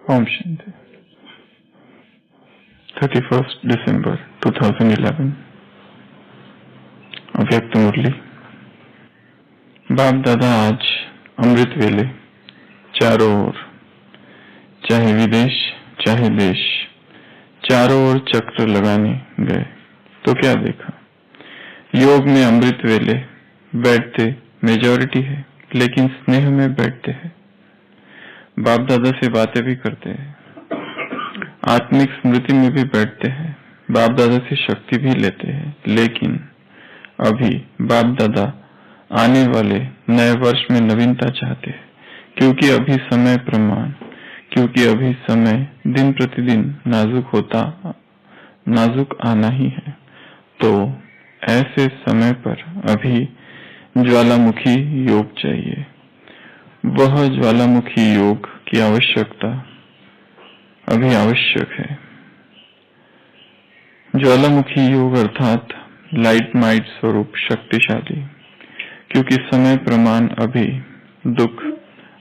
ओम शांति। 31 दिसंबर 2011 अव्यक्त मुरली। बाप दादा आज अमृत वेले चारों ओर, चाहे विदेश चाहे देश, चारों ओर चक्र लगाने गए तो क्या देखा? योग में अमृत वेले बैठते मेजॉरिटी है, लेकिन स्नेह में बैठते हैं। बाप दादा से बातें भी करते हैं, आत्मिक स्मृति में भी बैठते हैं, बाप दादा से शक्ति भी लेते हैं। लेकिन अभी बाप दादा आने वाले नए वर्ष में नवीनता चाहते हैं, क्योंकि अभी समय प्रमाण, क्योंकि अभी समय दिन प्रतिदिन नाजुक आना ही है। तो ऐसे समय पर अभी ज्वालामुखी योग चाहिए। वह ज्वालामुखी योग की आवश्यकता अभी आवश्यक है। ज्वालामुखी योग अर्थात लाइट माइट स्वरूप शक्तिशाली, क्योंकि समय प्रमाण अभी दुख,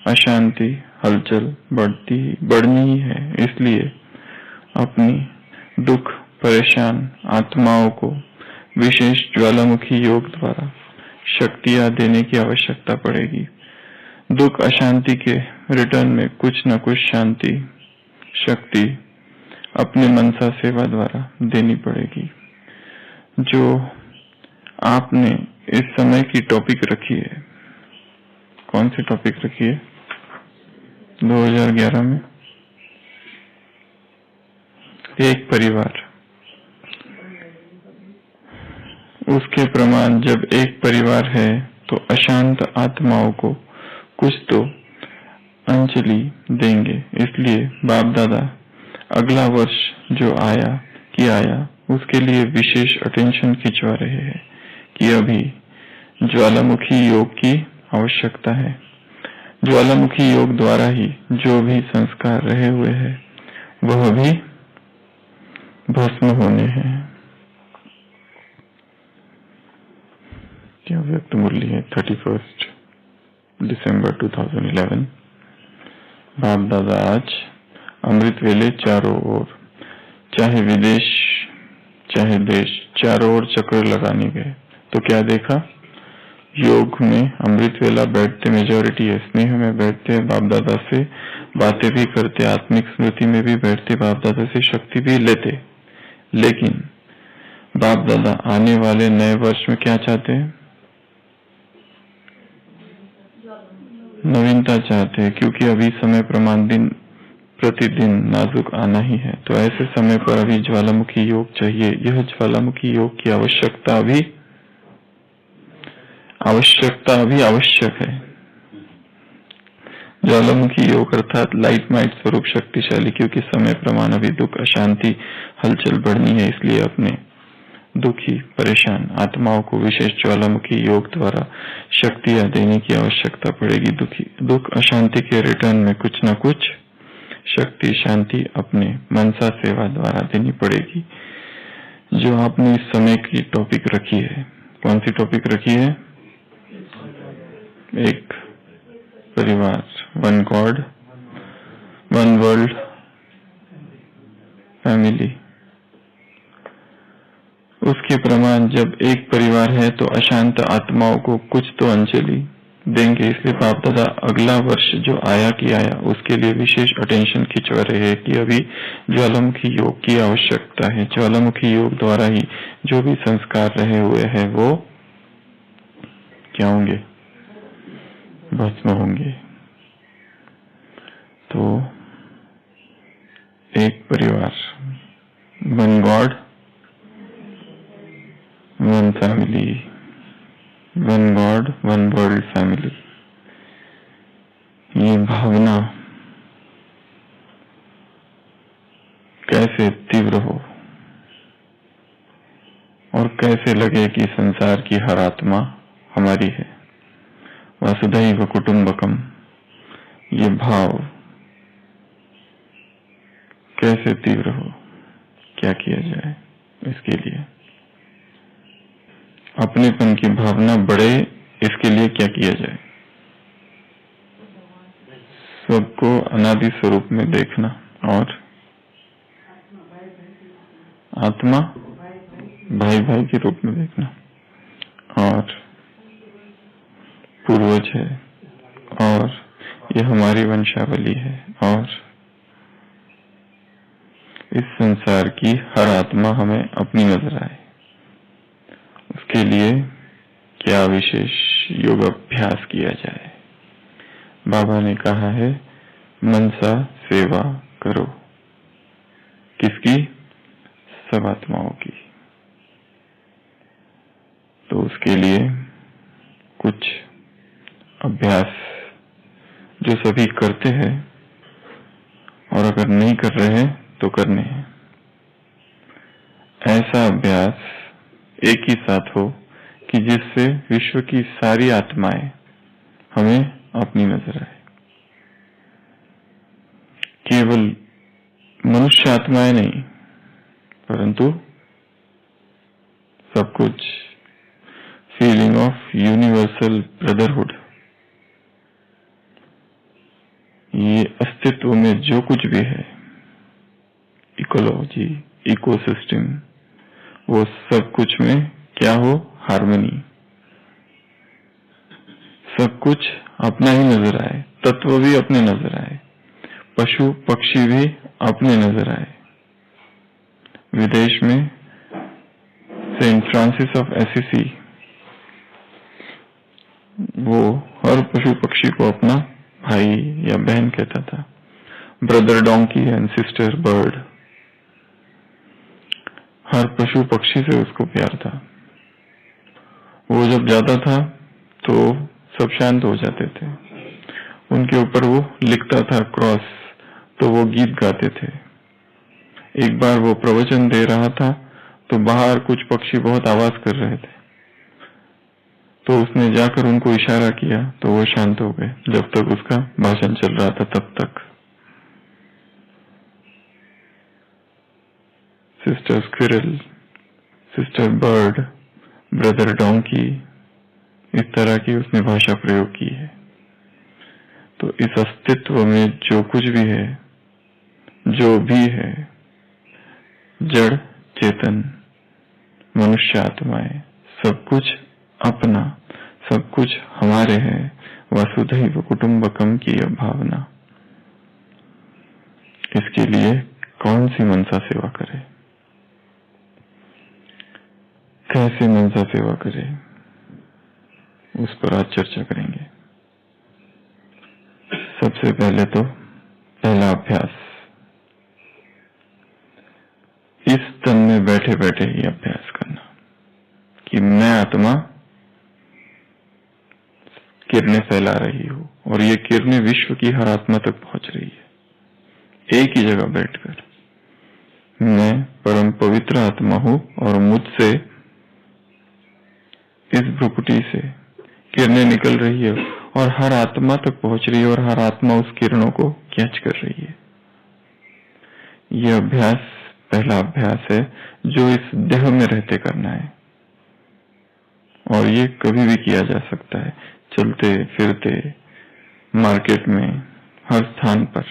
अशांति, हलचल बढ़नी ही है। इसलिए अपनी दुख परेशान आत्माओं को विशेष ज्वालामुखी योग द्वारा शक्तियां देने की आवश्यकता पड़ेगी। दुख अशांति के रिटर्न में कुछ न कुछ शांति शक्ति अपने मनसा सेवा द्वारा देनी पड़ेगी। जो आपने इस समय की टॉपिक रखी है, कौन सी टॉपिक रखी है? 2011 में एक परिवार, उसके प्रमाण जब एक परिवार है तो अशांत आत्माओं को कुछ तो अंजलि देंगे। इसलिए बाप दादा अगला वर्ष जो आया उसके लिए विशेष अटेंशन खिंचवा रहे हैं कि अभी ज्वालामुखी योग की आवश्यकता है। ज्वालामुखी योग द्वारा ही जो भी संस्कार रहे हुए हैं वह भी भस्म होने हैं। क्या व्यक्त मुरली है? 31 दिसंबर 2011। बाप दादा आज अमृत वेले चारों ओर, चाहे विदेश चाहे देश, चारों ओर चक्र लगाने गए तो क्या देखा? योग में अमृत वेला बैठते मेजॉरिटी है, स्नेह में बैठते बाप दादा से बातें भी करते, आत्मिक स्मृति में भी बैठते, बाप दादा से शक्ति भी लेते। लेकिन बाप दादा आने वाले नए वर्ष में क्या चाहते हैं? नवीनता चाहते हैं, क्योंकि अभी समय प्रमाण दिन प्रतिदिन नाजुक आना ही है। तो ऐसे समय पर अभी ज्वालामुखी योग चाहिए। यह ज्वालामुखी योग की आवश्यकता अभी आवश्यक है। ज्वालामुखी योग अर्थात लाइट माइट स्वरूप शक्तिशाली, क्योंकि समय प्रमाण अभी दुख, अशांति, हलचल बढ़नी है। इसलिए अपने दुखी परेशान आत्माओं को विशेष ज्वालामुखी योग द्वारा शक्तियां देने की आवश्यकता पड़ेगी। दुख अशांति के रिटर्न में कुछ न कुछ शक्ति शांति अपने मनसा सेवा द्वारा देनी पड़ेगी। जो आपने इस समय की टॉपिक रखी है, कौन सी टॉपिक रखी है? एक परिवार, one God one world family. उसके प्रमाण जब एक परिवार है तो अशांत आत्माओं को कुछ तो अंजलि देंगे। इसलिए बाप दादा अगला वर्ष जो आया उसके लिए विशेष अटेंशन खिंचवा रहे हैं कि अभी ज्वालामुखी योग की आवश्यकता है। ज्वालामुखी योग द्वारा ही जो भी संस्कार रहे हुए हैं वो क्या होंगे? भस्म होंगे। तो एक परिवार, one God one family, one God one world family. ये भावना कैसे तीव्र हो और कैसे लगे कि संसार की हर आत्मा हमारी है। वसुधैव कुटुंबकम, ये भाव कैसे तीव्र हो। क्या किया जाए इसके लिए? अपनेपन की भावना बढ़े, इसके लिए क्या किया जाए? स्व सबको अनादि स्वरूप में देखना और आत्मा भाई भाई के रूप में देखना और पूर्वज है और ये हमारी वंशावली है और इस संसार की हर आत्मा हमें अपनी नजर आए, उसके लिए क्या विशेष योग अभ्यास किया जाए। बाबा ने कहा है मनसा सेवा करो। किसकी? सब आत्माओं की। तो उसके लिए कुछ अभ्यास जो सभी करते हैं और अगर नहीं कर रहे हैं तो करने हैं। ऐसा अभ्यास एक ही साथ हो कि जिससे विश्व की सारी आत्माएं हमें अपनी नजर आए। केवल मनुष्य आत्माएं नहीं, परंतु सब कुछ। फीलिंग ऑफ यूनिवर्सल ब्रदरहुड, ये अस्तित्व में जो कुछ भी है, इकोलॉजी, इकोसिस्टम, वो सब कुछ में क्या हो? हार्मनी। सब कुछ अपना ही नजर आए, तत्व भी अपने नजर आए, पशु पक्षी भी अपने नजर आए। विदेश में सेंट फ्रांसिस ऑफ एसिसी वो हर पशु पक्षी को अपना भाई या बहन कहता था। Brother donkey and sister bird, हर पशु पक्षी से उसको प्यार था। वो जब जाता था तो सब शांत हो जाते थे। उनके ऊपर वो लिखता था क्रॉस, तो वो गीत गाते थे। एक बार वो प्रवचन दे रहा था तो बाहर कुछ पक्षी बहुत आवाज कर रहे थे, तो उसने जाकर उनको इशारा किया तो वो शांत हो गए। जब तक उसका भाषण चल रहा था तब तक। Sister squirrel, sister bird, brother donkey, इस तरह की उसने भाषा प्रयोग की है। तो इस अस्तित्व में जो कुछ भी है, जो भी है, जड़ चेतन, मनुष्य आत्माएं, सब कुछ अपना, सब कुछ हमारे है। वसुधैव कुटुंबकम की यह भावना। इसके लिए कौन सी मनसा सेवा करे, कैसे मनसा सेवा करे, उस पर आज चर्चा करेंगे। सबसे पहले तो पहला अभ्यास, इस तन में बैठे बैठे ही अभ्यास करना कि मैं आत्मा किरणें फैला रही हूं और ये किरणें विश्व की हर आत्मा तक पहुंच रही है। एक ही जगह बैठकर मैं परम पवित्र आत्मा हूं और मुझसे इस भ्रुकुटी से किरणें निकल रही है और हर आत्मा तक पहुंच रही है और हर आत्मा उस किरणों को कैच कर रही है। यह अभ्यास पहला अभ्यास है जो इस देह में रहते करना है और ये कभी भी किया जा सकता है, चलते फिरते, मार्केट में, हर स्थान पर,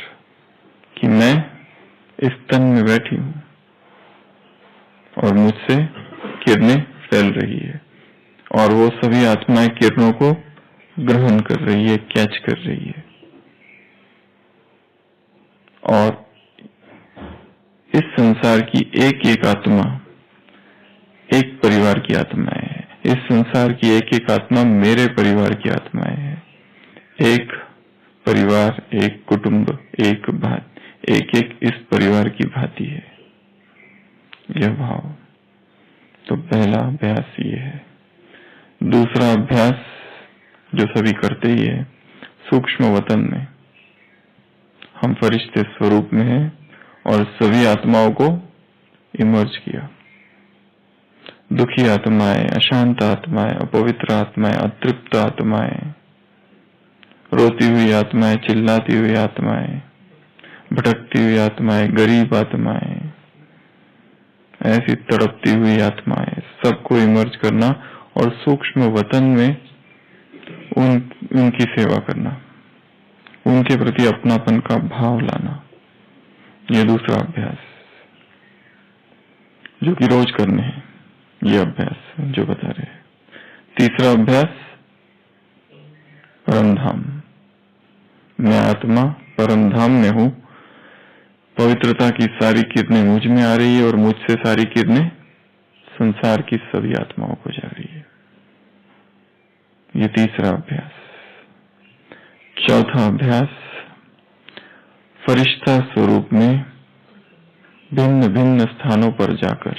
कि मैं इस तन में बैठी हूं और मुझसे किरणें फैल रही है और वो सभी आत्माएं किरणों को ग्रहण कर रही है, कैच कर रही है। और इस संसार की एक एक आत्मा एक परिवार की आत्माएं है। इस संसार की एक एक आत्मा मेरे परिवार की आत्माएं है। एक परिवार, एक कुटुंब, एक एक इस परिवार की भांति है यह भाव। तो पहला अभ्यास ये है। दूसरा अभ्यास जो सभी करते ही है, सूक्ष्म वतन में हम फरिश्ते स्वरूप में हैं और सभी आत्माओं को इमर्ज किया। दुखी आत्माएं, अशांत आत्माएं, अपवित्र आत्माएं, अतृप्त आत्माएं, रोती हुई आत्माएं, चिल्लाती हुई आत्माएं, भटकती हुई आत्माएं, गरीब आत्माएं, ऐसी तड़पती हुई आत्माएं, सबको इमर्ज करना और सूक्ष्म वतन में उनकी सेवा करना। उनके प्रति अपनापन का भाव लाना। ये दूसरा अभ्यास जो कि रोज करने हैं, ये अभ्यास जो बता रहे हैं। तीसरा अभ्यास परमधाम। मैं आत्मा परमधाम में हूं, पवित्रता की सारी किरणें मुझ में आ रही है और मुझसे सारी किरणें संसार की सभी आत्माओं को जा रही है। ये तीसरा अभ्यास। चौथा अभ्यास फरिश्ता स्वरूप में भिन्न भिन्न स्थानों पर जाकर,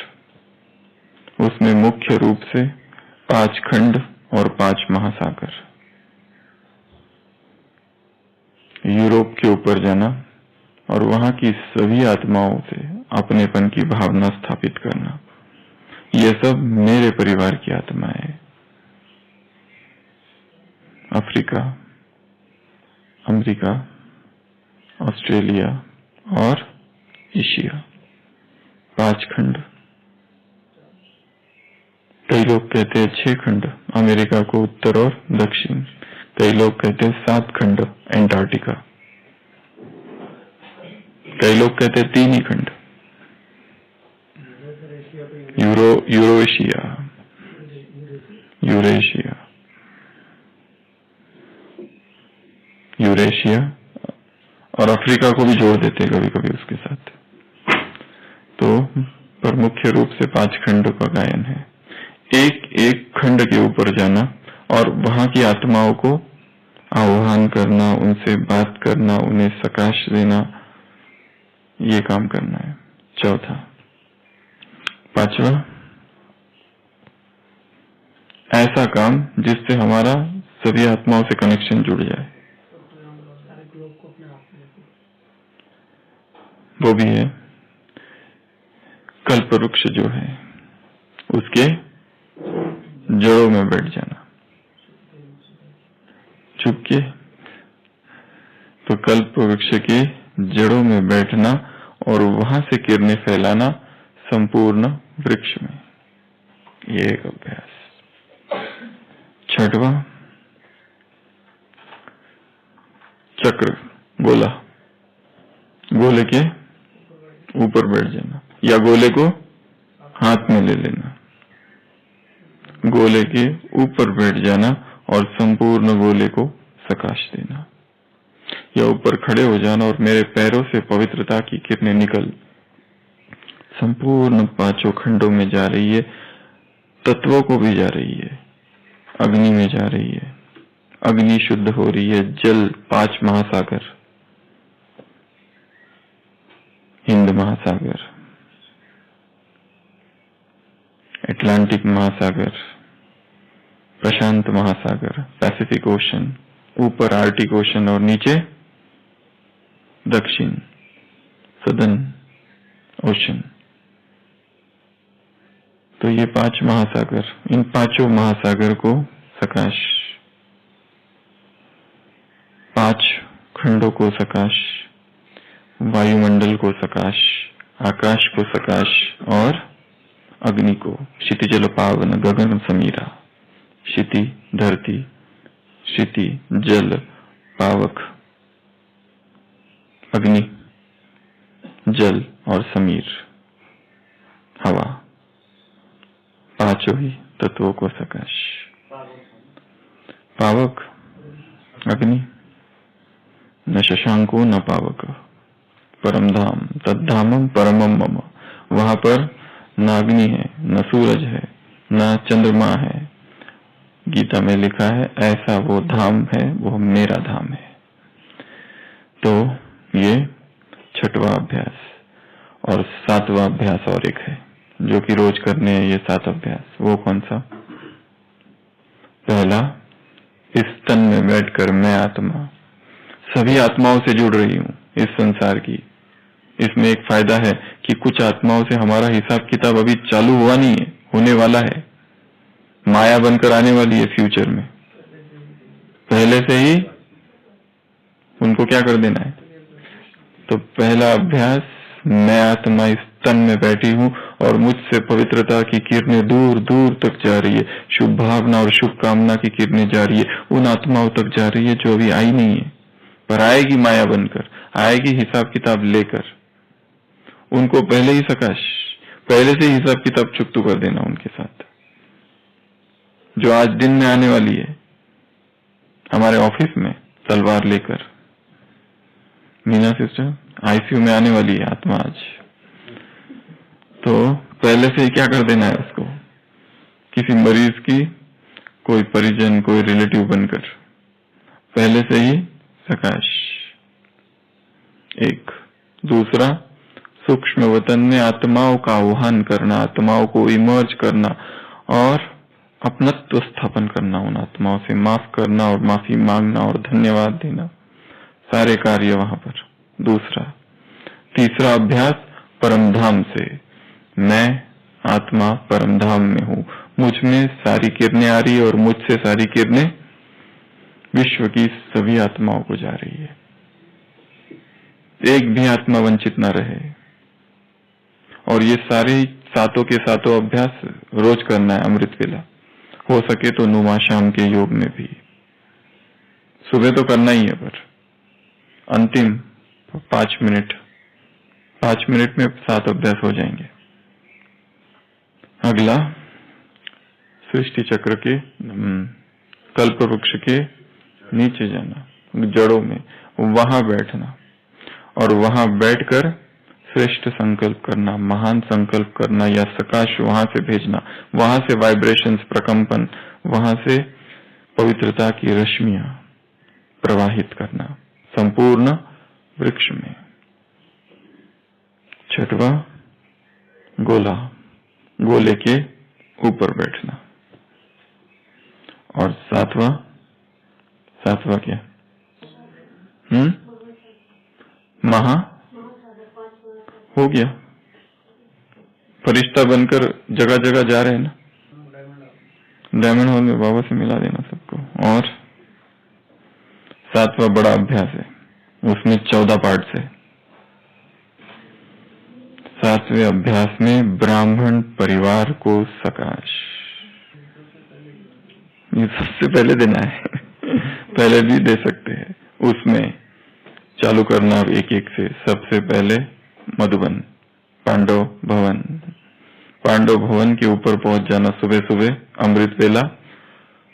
उसमें मुख्य रूप से 5 खंड और 5 महासागर। यूरोप के ऊपर जाना और वहां की सभी आत्माओं से अपनेपन की भावना स्थापित करना। ये सब मेरे परिवार की आत्माएं हैं। अफ्रीका, अमेरिका, ऑस्ट्रेलिया और एशिया, 5 खंड। कई लोग कहते हैं 6 खंड, अमेरिका को उत्तर और दक्षिण। कई लोग कहते हैं 7 खंड, एंटार्क्टिका। कई लोग कहते हैं 3 ही खंड, यूरेशिया। और अफ्रीका को भी जोड़ देते हैं कभी कभी उसके साथ। तो पर मुख्य रूप से 5 खंड का गायन है। एक एक खंड के ऊपर जाना और वहां की आत्माओं को आह्वान करना, उनसे बात करना, उन्हें सकाश देना, ये काम करना है। चौथा। पांचवा, ऐसा काम जिससे हमारा सभी आत्माओं से कनेक्शन जुड़ जाए, वो भी है कल्प वृक्ष जो है उसके जड़ों में बैठ जाना छुप के। तो कल्प वृक्ष के जड़ों में बैठना और वहां से किरणें फैलाना संपूर्ण वृक्ष में, ये एक अभ्यास। छठवां, चक्र, गोला, गोले के ऊपर बैठ जाना या गोले को हाथ में ले लेना। गोले के ऊपर बैठ जाना और संपूर्ण गोले को सकाश देना, या ऊपर खड़े हो जाना और मेरे पैरों से पवित्रता की किरणें निकल संपूर्ण 5 खंडों में जा रही है, तत्वों को भी जा रही है, अग्नि में जा रही है, अग्नि शुद्ध हो रही है, जल 5 महासागर, हिंद महासागर, अटलांटिक महासागर, प्रशांत महासागर, पैसिफिक ओशन, ऊपर आर्टिक ओशन और नीचे दक्षिण सदर्न ओशन। तो ये 5 महासागर, इन 5 महासागर को सकाश, 5 खंडों को सकाश, वायुमंडल को सकाश, आकाश को सकाश और अग्नि को। क्षितिजल पावन गगन समीरा, क्षिति धरती, क्षिति जल पावक, अग्नि जल और समीर हवा, 5 ही तत्वों को सकाश। पावक अग्नि, न शशांको न पावक, परम धाम तद्धामम परमम मम। वहां पर न अग्नि है, न सूरज है, न चंद्रमा है। गीता में लिखा है ऐसा वो धाम है, वो मेरा धाम है। तो ये 6वां अभ्यास। और 7वां अभ्यास और एक है जो कि रोज करने हैं ये 7 अभ्यास। वो कौन सा? पहला, इस तन में बैठकर मैं आत्मा सभी आत्माओं से जुड़ रही हूँ इस संसार की। इसमें एक फायदा है कि कुछ आत्माओं से हमारा हिसाब किताब अभी चालू हुआ नहीं है, होने वाला है, माया बनकर आने वाली है फ्यूचर में। पहले से ही उनको क्या कर देना है। तो पहला अभ्यास, मैं आत्मा इस तन में बैठी हूँ और मुझसे पवित्रता की किरणें दूर दूर तक जा रही है, शुभ भावना और शुभ कामना की किरणें जा रही है, उन आत्माओं तक जा रही है जो अभी आई नहीं है, पर आएगी माया बनकर, आएगी हिसाब किताब लेकर। उनको पहले ही सकाश, पहले से हिसाब किताब चुकतू कर देना उनके साथ, जो आज दिन में आने वाली है हमारे ऑफिस में तलवार लेकर। मीना सिस्टर, आईसीयू में आने वाली है आत्मा आज, तो पहले से ही क्या कर देना है उसको, किसी मरीज की कोई परिजन, कोई रिलेटिव बनकर पहले से ही सकाश। एक दूसरा, सूक्ष्म वतन में आत्माओं का आह्वान करना, आत्माओं को इमर्ज करना और अपनत्व स्थापन करना, उन आत्माओं से माफ करना और माफी मांगना और धन्यवाद देना, सारे कार्य वहां पर। दूसरा। तीसरा अभ्यास परमधाम से, मैं आत्मा परमधाम में हूं, मुझ में सारी किरणें आ रही है और मुझसे सारी किरणें विश्व की सभी आत्माओं को जा रही है। एक भी आत्मा वंचित न रहे। और ये सारे सातों के सातों अभ्यास रोज करना है अमृत वेला, हो सके तो नुमा शाम के योग में भी। सुबह तो करना ही है, पर अंतिम 5 मिनट में 7 अभ्यास हो जाएंगे। अगला, सृष्टि चक्र के कल्प वृक्ष के नीचे जाना, जड़ों में वहां बैठना और वहां बैठकर श्रेष्ठ संकल्प करना, महान संकल्प करना या सकाश वहां से भेजना, वहां से वाइब्रेशंस, प्रकंपन, वहां से पवित्रता की रश्मियां प्रवाहित करना संपूर्ण वृक्ष में। छठवां, गोला, गोले के ऊपर बैठना। और सातवां क्या? महा हो गया, फरिश्ता बनकर जगह जगह जा रहे हैं ना, डायमंड हॉल में बाबा से मिला देना सबको। और 7वां बड़ा अभ्यास है, उसमें 14 पार्ट से। 7वें अभ्यास में ब्राह्मण परिवार को सकाश, ये सबसे पहले देना है पहले भी दे सकते हैं। उसमें चालू करना एक एक से। सबसे पहले मधुबन, पांडव भवन के ऊपर पहुंच जाना सुबह सुबह अमृत वेला,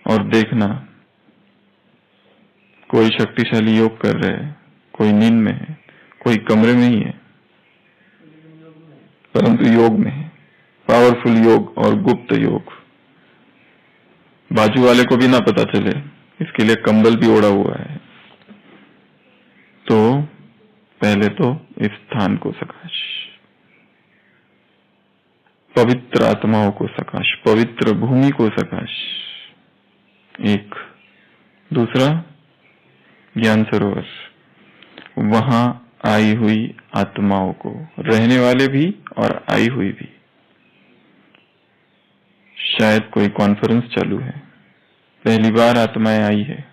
और देखना कोई शक्तिशाली योग कर रहे हैं, कोई नींद में है, कोई कमरे में ही है परंतु योग में है, पावरफुल योग और गुप्त योग, बाजू वाले को भी ना पता चले, इसके लिए कंबल भी ओढ़ा हुआ है। तो पहले तो इस स्थान को सकाश, पवित्र आत्माओं को सकाश, पवित्र भूमि को सकाश। एक। दूसरा, ज्ञान सरोवर, वहां आई हुई आत्माओं को, रहने वाले भी और आई हुई भी। शायद कोई कॉन्फ्रेंस चालू है, पहली बार आत्माएं आई है,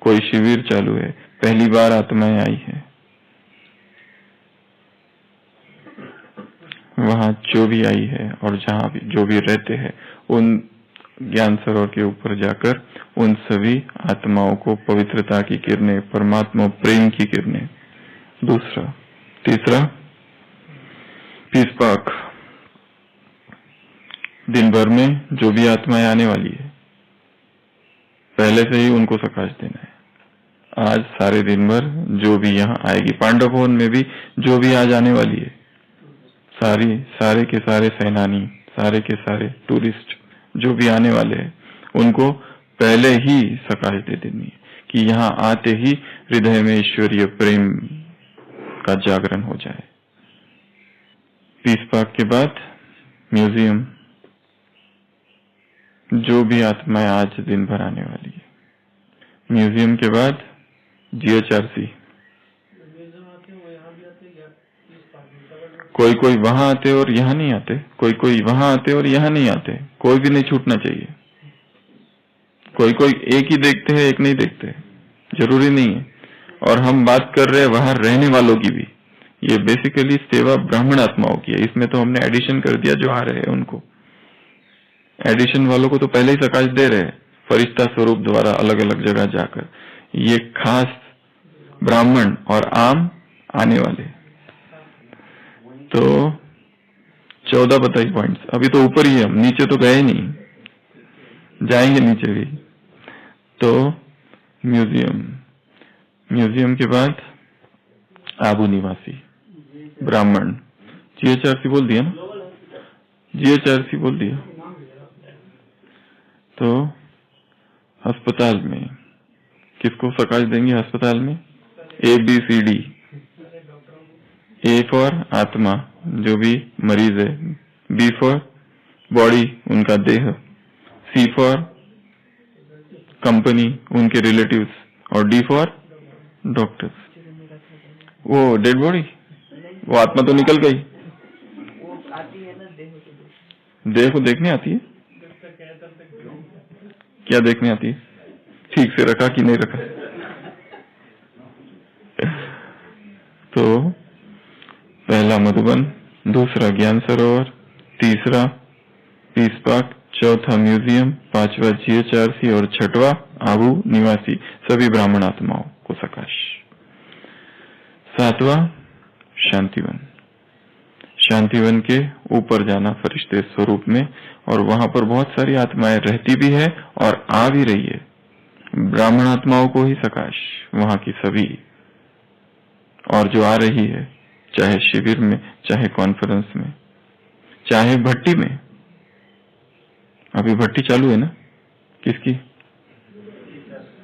कोई शिविर चालू है, पहली बार आत्माएं आई है। वहां जो भी आई है और जहां भी जो भी रहते हैं, उन ज्ञान सरोवर के ऊपर जाकर उन सभी आत्माओं को पवित्रता की किरणें, परमात्मा प्रेम की किरणें। दूसरा। तीसरा, पीस पाक, दिन भर में जो भी आत्माएं आने वाली है पहले से ही उनको सकाश देना है। आज सारे दिन भर जो भी यहाँ आएगी, पांडव भवन में भी जो भी आज आने वाली है, सारे के सारे सेनानी, सारे के सारे टूरिस्ट जो भी आने वाले हैं, उनको पहले ही सकाश दे देनी है कि यहाँ आते ही हृदय में ईश्वरीय प्रेम का जागरण हो जाए। पीस पाक के बाद म्यूजियम, जो भी आत्माएं आज दिन भर आने वाली है। म्यूजियम के बाद GHRC, कोई वहां आते और यहाँ नहीं आते, कोई वहां आते और यहाँ नहीं आते, कोई भी नहीं छूटना चाहिए। कोई एक ही देखते हैं, एक नहीं देखते, जरूरी नहीं है। और हम बात कर रहे हैं वहां रहने वालों की भी। ये बेसिकली सेवा ब्राह्मण आत्माओं की है, इसमें तो हमने एडिशन कर दिया, जो आ रहे हैं उनको। एडिशन वालों को तो पहले ही सकाश दे रहे हैं, फरिश्ता स्वरूप द्वारा अलग अलग जगह जाकर। ये खास ब्राह्मण और आम आने वाले। तो 14 बताइए पॉइंट्स। अभी तो ऊपर ही है, हम नीचे तो गए नहीं, जाएंगे नीचे भी। तो म्यूजियम, म्यूजियम के बाद आबू निवासी, ब्राह्मण, GHRC बोल दिया ना, GHRC बोल दिया। तो अस्पताल में किसको प्रकाश देंगे? अस्पताल में ABCD। A फॉर आत्मा, जो भी मरीज है, B फॉर बॉडी, उनका देह, C फॉर कंपनी, उनके रिलेटिव्स, और D फॉर डॉक्टर्स। वो डेड बॉडी, वो आत्मा तो निकल गई, देह को देखने आती है। क्या देखने आती है? ठीक से रखा कि नहीं रखा। तो पहला मधुबन, दूसरा ज्ञान सरोवर, तीसरा पीस पार्क, चौथा म्यूजियम, पांचवा GHRC और छठवा आबू निवासी, सभी ब्राह्मण आत्माओं को सकाश। सातवां शांतिवन, शांतिवन के ऊपर जाना फरिश्ते स्वरूप में, और वहां पर बहुत सारी आत्माएं रहती भी है और आ भी रही है। ब्राह्मण आत्माओं को ही सकाश वहां की सभी, और जो आ रही है, चाहे शिविर में, चाहे कॉन्फ्रेंस में, चाहे भट्टी में। अभी भट्टी चालू है ना, किसकी?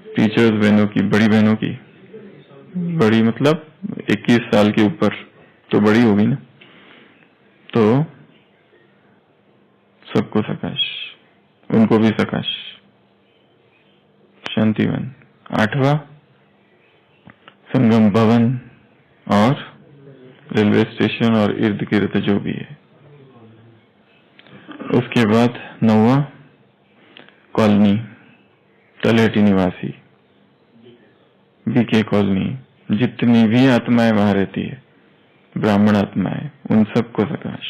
टीचर्स बहनों की, बड़ी बहनों की। बड़ी मतलब 21 साल के ऊपर तो बड़ी होगी ना। तो सबको सकाश, उनको भी सकाश। शांतिवन। आठवां संगम भवन और रेलवे स्टेशन और इर्द गिर्द जो भी है। उसके बाद नौवां कॉलोनी, तलहटी निवासी, BK कॉलोनी, जितनी भी आत्माएं वहां रहती है, ब्राह्मण आत्माएं, उन सबको सकाश।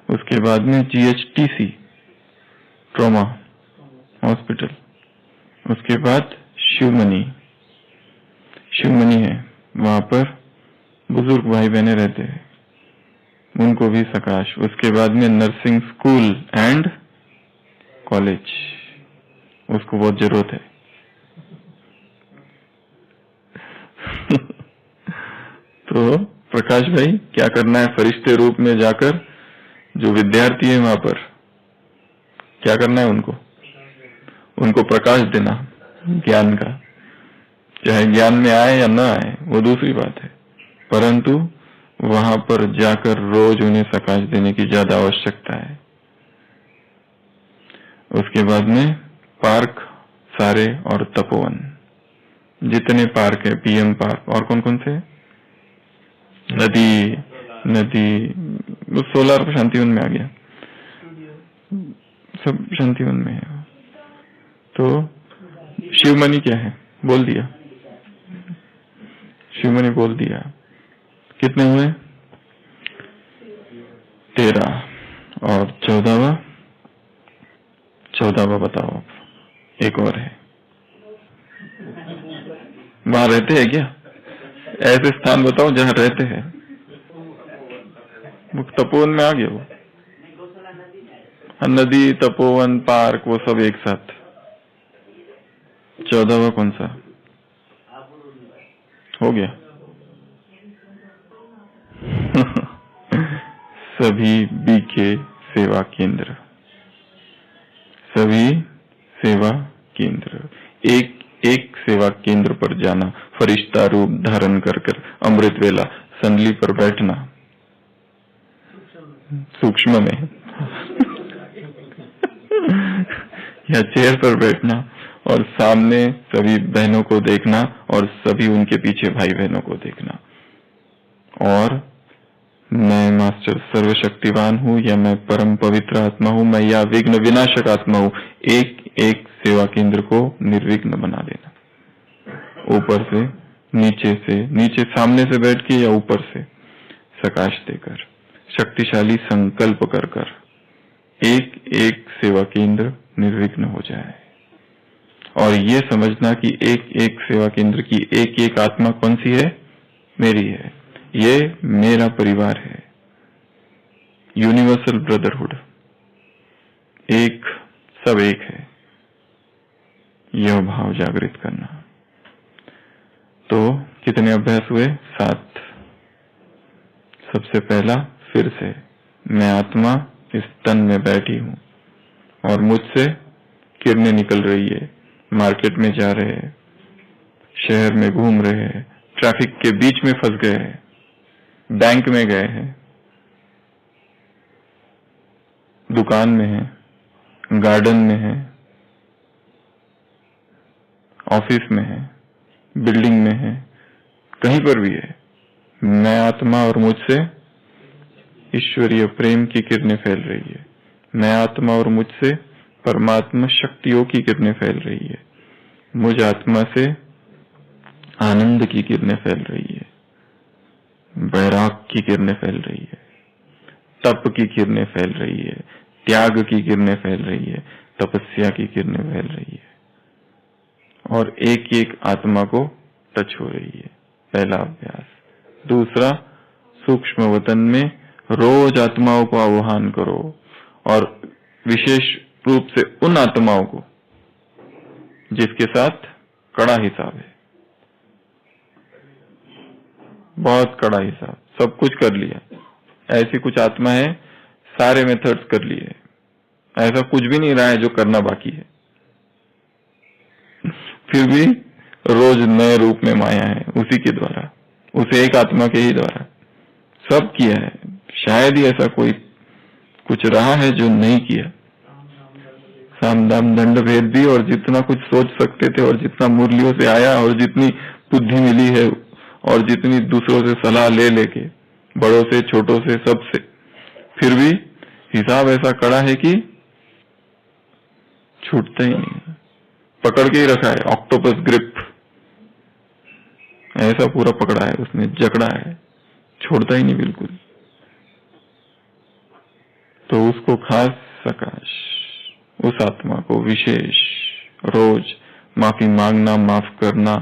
उसके बाद में GHTC ट्रॉमा हॉस्पिटल। उसके बाद शिवमनी, शिवमनी है, वहां पर बुजुर्ग भाई बहने रहते हैं, उनको भी सकाश। उसके बाद में नर्सिंग स्कूल एंड कॉलेज, उसको बहुत जरूरत है। तो प्रकाश भाई क्या करना है? फरिश्ते रूप में जाकर जो विद्यार्थी है वहां पर क्या करना है? उनको प्रकाश देना ज्ञान का। चाहे ज्ञान में आए या न आए वो दूसरी बात है, परंतु वहां पर जाकर रोज उन्हें प्रकाश देने की ज्यादा आवश्यकता है। उसके बाद में पार्क सारे और तपोवन, जितने पार्क है, PM पार्क, और कौन कौन से? नदी वो 16 शांतिवन में आ गया, सब शांतिवन में है। तो शिवमनी क्या है? बोल दिया, शिवमनी बोल दिया। कितने हुए? 13 और 14वां बताओ आप। एक और है, वहां रहते हैं क्या? ऐसे स्थान बताओ जहां रहते हैं। तपोवन में आ गया वो, नदी, तपोवन, पार्क, वो सब एक साथ। 14वां कौन सा हो गया? सभी BK सेवा केंद्र, सभी सेवा केंद्र, एक एक सेवा केंद्र पर जाना, फरिश्ता रूप धारण कर अमृत वेला संदली पर बैठना, सूक्ष्म में या चेयर पर बैठना, और सामने सभी बहनों को देखना और सभी उनके पीछे भाई बहनों को देखना। और मैं मास्टर सर्वशक्तिवान हूँ, या मैं परम पवित्र आत्मा हूँ, मैं या विघ्न विनाशक आत्मा हूँ, एक एक सेवा केंद्र को निर्विघ्न बना देना। ऊपर से नीचे सामने से बैठ के या ऊपर से प्रकाश देकर, शक्तिशाली संकल्प कर एक एक सेवा केंद्र निर्विघ्न हो जाए। और ये समझना कि एक एक सेवा केंद्र की एक एक आत्मा कौन सी है? मेरी है। ये मेरा परिवार है। यूनिवर्सल ब्रदरहुड, एक, सब एक है। यह भाव जागृत करना। तो कितने अभ्यास हुए? 7। सबसे पहला फिर से, मैं आत्मा इस तन में बैठी हूं और मुझसे किरणें निकल रही है। मार्केट में जा रहे हैं, शहर में घूम रहे हैं, ट्रैफिक के बीच में फंस गए हैं, बैंक में गए हैं, दुकान में हैं, गार्डन में हैं, ऑफिस में हैं, बिल्डिंग में हैं, कहीं पर भी है। मैं आत्मा और मुझसे ईश्वरीय प्रेम की किरणें फैल रही है। मैं आत्मा और मुझसे परमात्मा शक्तियों की किरणें फैल रही है। मुझ आत्मा से आनंद की किरणें फैल रही है, वैराग की किरणें फैल रही है, तप की किरणें फैल रही है, त्याग की किरणें फैल रही है, तपस्या की किरणें फैल रही है और एक एक आत्मा को टच हो रही है। पहला अभ्यास। दूसरा, सूक्ष्म वतन में रोज आत्माओं को आह्वान करो और विशेष रूप से उन आत्माओं को जिसके साथ कड़ा हिसाब है, बहुत कड़ा हिसाब, सब कुछ कर लिया। ऐसी कुछ आत्मा है सारे मेथड्स कर लिए, ऐसा कुछ भी नहीं रहा है जो करना बाकी है, फिर भी रोज नए रूप में माया है उसी के द्वारा, उस एक आत्मा के ही द्वारा सब किया है। शायद ही ऐसा कोई कुछ रहा है जो नहीं किया। साम दाम दंड भेद भी, और जितना कुछ सोच सकते थे और जितना मुरलियों से आया और जितनी बुद्धि मिली है और जितनी दूसरों से सलाह ले लेके, बड़ों से छोटों से सबसे, फिर भी हिसाब ऐसा कड़ा है कि छूटता ही नहीं, पकड़ के ही रखा है। ऑक्टोपस ग्रिप ऐसा पूरा पकड़ा है उसने, जकड़ा है, छोड़ता ही नहीं बिल्कुल। तो उसको खास सकाश, उस आत्मा को विशेष रोज माफी मांगना, माफ करना,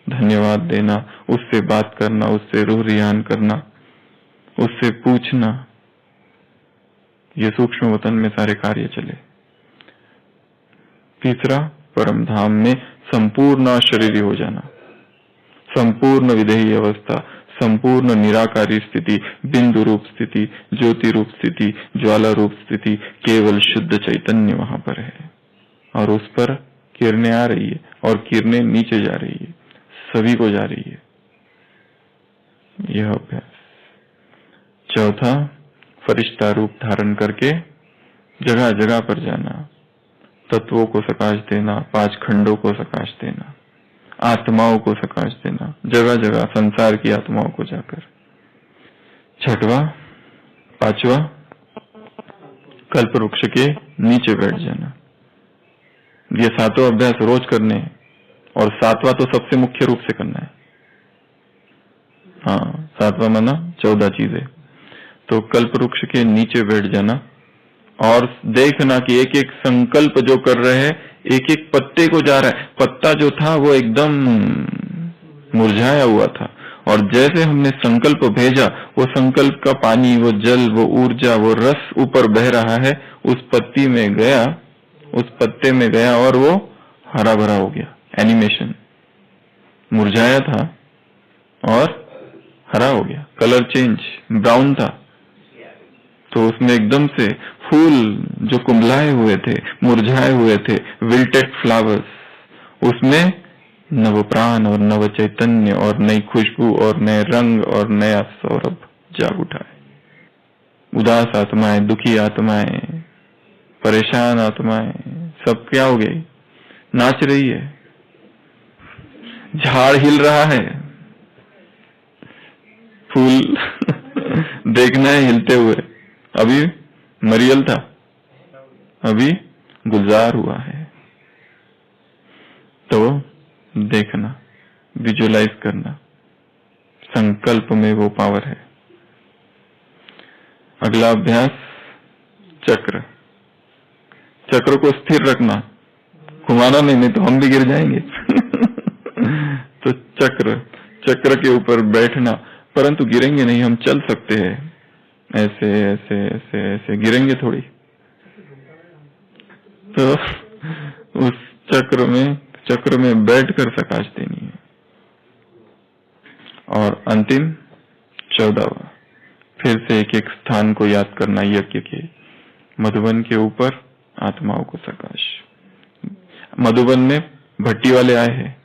धन्यवाद देना, उससे बात करना, उससे रूह रियान करना, उससे पूछना, ये सूक्ष्म वतन में सारे कार्य चले। तीसरा, परम धाम में संपूर्ण शरीरी हो जाना, संपूर्ण विदेही अवस्था, संपूर्ण निराकारी स्थिति, बिंदु रूप स्थिति, ज्योति रूप स्थिति, ज्वाला रूप स्थिति, केवल शुद्ध चैतन्य वहां पर है और उस पर किरणें आ रही है और किरणें नीचे जा रही है, सभी को जा रही है। यह अभ्यास। चौथा, फरिश्ता रूप धारण करके जगह जगह पर जाना, तत्वों को सकाश देना, 5 खंडों को सकाश देना, आत्माओं को सकाश देना, जगह जगह संसार की आत्माओं को जाकर। छठवा, 5वां, कल्प वृक्ष के नीचे बैठ जाना। ये 7 अभ्यास रोज करने हैं और 7वां तो सबसे मुख्य रूप से करना है। हाँ, 7वां माना 14 चीजें। तो कल्प वृक्ष के नीचे बैठ जाना और देखना कि एक एक संकल्प जो कर रहे हैं, एक एक पत्ते को जा रहा है। पत्ता जो था वो एकदम मुरझाया हुआ था और जैसे हमने संकल्प भेजा, वो संकल्प का पानी, वो जल, वो ऊर्जा, वो रस ऊपर बह रहा है, उस पत्ती में गया, उस पत्ते में गया और वो हरा भरा हो गया। एनिमेशन, मुरझाया था और हरा हो गया, कलर चेंज, ब्राउन था तो उसमें एकदम से फूल जो कुंभलाए हुए थे, मुरझाए हुए थे, विल्टेड फ्लावर्स, उसमें नव प्राण और नव चैतन्य और नई खुशबू और नए रंग और नया सौरभ जाग उठा है। उदास आत्माएं, दुखी आत्माएं, परेशान आत्माएं, सब क्या हो गई? नाच रही है। झाड़ हिल रहा है, फूल देखना है हिलते हुए। अभी मरियल था, अभी गुलजार हुआ है। तो देखना, विजुअलाइज करना, संकल्प में वो पावर है। अगला अभ्यास, चक्र। चक्र को स्थिर रखना, घुमाना नहीं तो हम भी गिर जाएंगे। तो चक्र के ऊपर बैठना, परंतु गिरेंगे नहीं, हम चल सकते हैं, ऐसे ऐसे ऐसे ऐसे, गिरेंगे थोड़ी। तो उस चक्र में बैठकर सकाश देनी है। और अंतिम 14वां, फिर से एक एक स्थान को याद करना यज्ञ के। मधुबन के ऊपर आत्माओं को सकाश। मधुबन में भट्टी वाले आए हैं,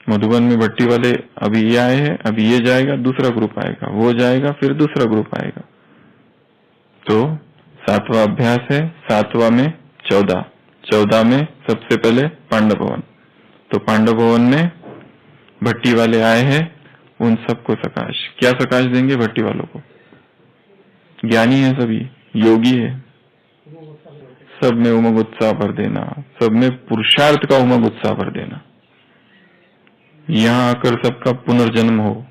मधुबन में भट्टी वाले अभी ये आए हैं, अभी ये जाएगा, दूसरा ग्रुप आएगा, वो जाएगा, फिर दूसरा ग्रुप आएगा। तो 7वां अभ्यास है। 7वां में 14 में सबसे पहले पांडव भवन। तो पांडव भवन में भट्टी वाले आए हैं, उन सबको सकाश। क्या सकाश देंगे भट्टी वालों को? ज्ञानी है सभी, योगी है, सब में उमंग उत्साह भर देना, सब में पुरुषार्थ का उमंग उत्साह भर देना। यहाँ आकर सबका पुनर्जन्म हो।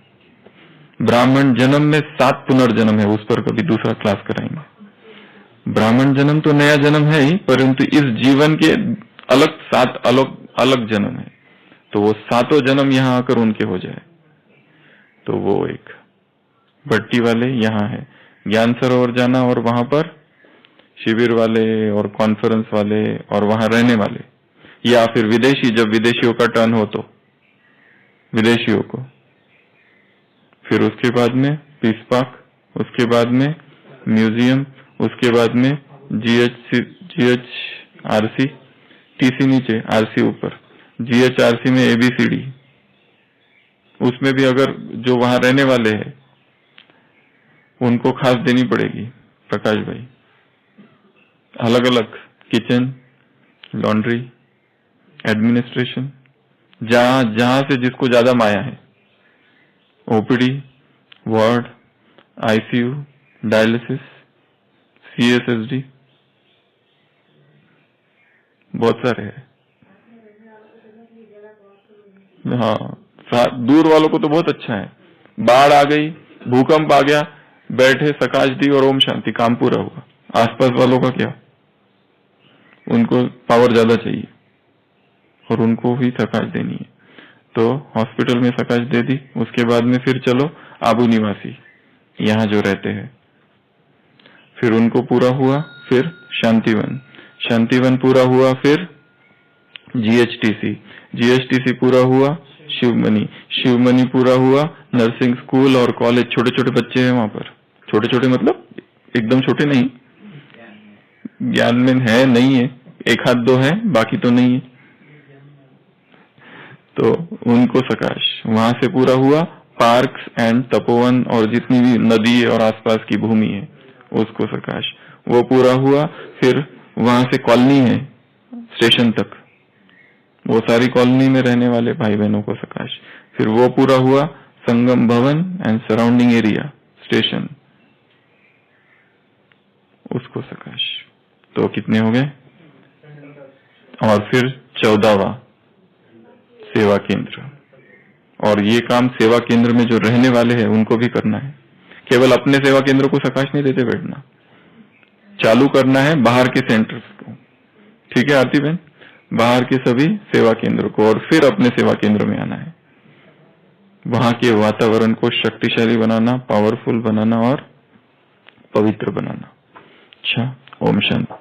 ब्राह्मण जन्म में 7 पुनर्जन्म है, उस पर कभी दूसरा क्लास कराएंगे। ब्राह्मण जन्म तो नया जन्म है ही, परंतु इस जीवन के अलग 7 अलग जन्म है। तो वो 7 जन्म यहाँ आकर उनके हो जाए। तो वो एक भट्टी वाले यहाँ है। ज्ञान सरोवर जाना और वहां पर शिविर वाले और कॉन्फ्रेंस वाले और वहां रहने वाले, या फिर विदेशी, जब विदेशियों का टर्न हो तो विदेशियों को, फिर उसके बाद में पीस पार्क, उसके बाद में म्यूजियम, उसके बाद में GHRC, TC नीचे, RC ऊपर, GHRC में ABCD। उसमें भी अगर जो वहां रहने वाले हैं उनको खास देनी पड़ेगी, प्रकाश भाई। अलग अलग किचन, लॉन्ड्री, एडमिनिस्ट्रेशन, जहां से जिसको ज्यादा माया है, OPD, ward, ICU, dialysis, CSSD, बहुत सारे हैं। हाँ, दूर वालों को तो बहुत अच्छा है। बाढ़ आ गई, भूकंप आ गया, बैठे सकाश दी और ओम शांति, काम पूरा हुआ। आसपास वालों का क्या, उनको पावर ज्यादा चाहिए और उनको भी सकाश देनी है। तो हॉस्पिटल में सकाश दे दी, उसके बाद में फिर चलो आबू निवासी, यहाँ जो रहते हैं, फिर उनको पूरा हुआ। फिर शांतिवन पूरा हुआ। फिर GHTC पूरा हुआ। शिवमनी पूरा हुआ। नर्सिंग स्कूल और कॉलेज, छोटे छोटे बच्चे हैं वहां पर, छोटे छोटे मतलब एकदम छोटे नहीं, ज्ञान में है नहीं है, 1 आध 2 है, बाकी तो नहीं है। तो उनको सकाश वहां से पूरा हुआ। पार्क्स एंड तपोवन और जितनी भी नदी और आसपास की भूमि है उसको सकाश, वो पूरा हुआ। फिर वहां से कॉलोनी है स्टेशन तक, वो सारी कॉलोनी में रहने वाले भाई बहनों को सकाश। फिर वो पूरा हुआ। संगम भवन एंड सराउंडिंग एरिया स्टेशन, उसको सकाश। तो कितने हो गए? और फिर 14वां सेवा केंद्र। और ये काम सेवा केंद्र में जो रहने वाले हैं उनको भी करना है। केवल अपने सेवा केंद्र को सकाश नहीं देते बैठना, चालू करना है बाहर के सेंटर्स को। ठीक है आरती बहन, बाहर के सभी सेवा केंद्र को, और फिर अपने सेवा केंद्र में आना है। वहां के वातावरण को शक्तिशाली बनाना, पावरफुल बनाना और पवित्र बनाना। अच्छा, ओम शांति।